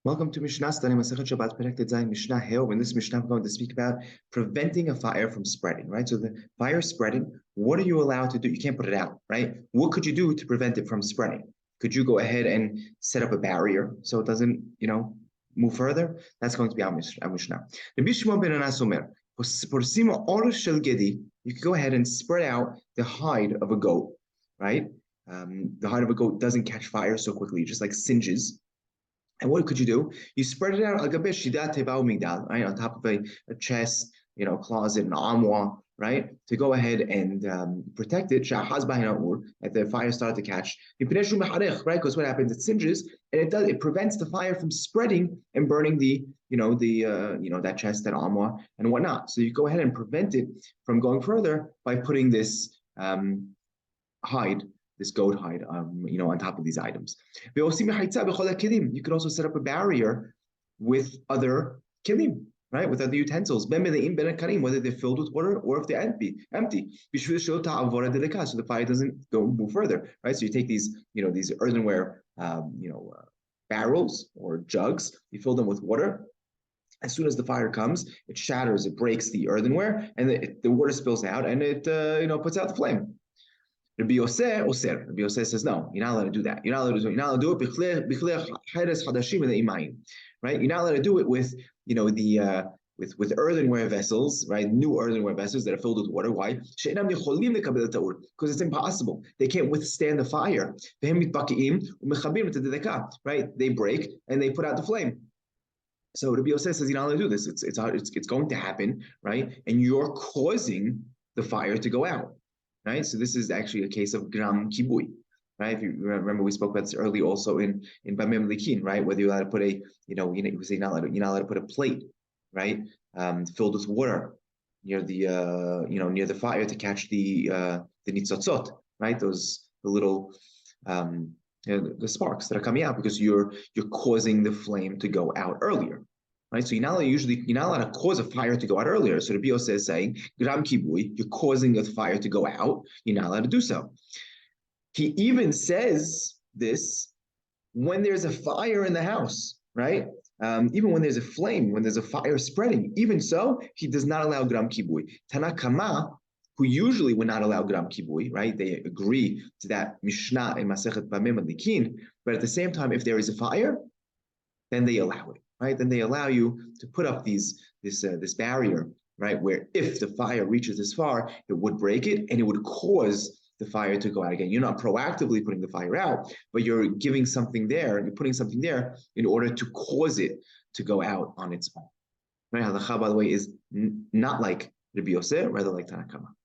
Welcome to Mishna study Masechet Shabbat Perek Zayin Mishnah Hill. In this Mishnah, I'm going to speak about preventing a fire from spreading, right? So the fire is spreading. What are you allowed to do? You can't put it out, right? What could you do to prevent it from spreading? Could you go ahead and set up a barrier so it doesn't, move further? That's going to be our Mishnah. Rabbi Shimon ben Anas Omer, Porsima or shel gedi, you could go ahead and spread out the hide of a goat, right? The hide of a goat doesn't catch fire so quickly, it just like singes. And what could you do? You spread it out like a right, on top of a chest, closet, an armoire, right? To go ahead and protect it. At the fire started to catch. Right? Because what happens? It singes and it prevents the fire from spreading and burning that chest, that armoire, and whatnot. So you go ahead and prevent it from going further by putting this hide, this goat hide, on top of these items. You could also set up a barrier with other kilim, right? With other utensils, whether they're filled with water or if they're empty, so the fire doesn't move further, right? So you take these earthenware, barrels or jugs, you fill them with water. As soon as the fire comes, it shatters, it breaks the earthenware, and the water spills out, and it puts out the flame. Rabbi Yosef says, no, you're not allowed to do that. You're not allowed to do it. You're not allowed to do it, right? You're not allowed to do it with, with earthenware vessels, right? New earthenware vessels that are filled with water. Why? Because it's impossible. They can't withstand the fire. Right? They break and they put out the flame. So Rabbi Yosef says, you're not allowed to do this. It's going to happen, right? And you're causing the fire to go out. Right, so this is actually a case of gram kibui, right? If you remember, we spoke about this early also in Bamem Likin, right? Whether you're allowed to put you're not allowed to put a plate, right, filled with water near the fire to catch the nitzotzot, right? The little the sparks that are coming out because you're causing the flame to go out earlier. Right? So you're not allowed to cause a fire to go out earlier. So Rabbi Yosef is saying, Gram kibui, you're causing a fire to go out, you're not allowed to do so. He even says this when there's a fire in the house, right? Even when there's a flame, when there's a fire spreading, even so, he does not allow gram kibui. Tanakama, who usually would not allow gram kibui, right? They agree to that Mishnah in Masechet Bamim Likin, but at the same time, if there is a fire, then they allow it. Right, then they allow you to put up this barrier, right, where if the fire reaches this far, it would break it and it would cause the fire to go out again. You're not proactively putting the fire out, but you're giving something there, you're putting something there in order to cause it to go out on its own. Right, halacha, by the way, is not like Rabbi Yosef, rather like Tanakama.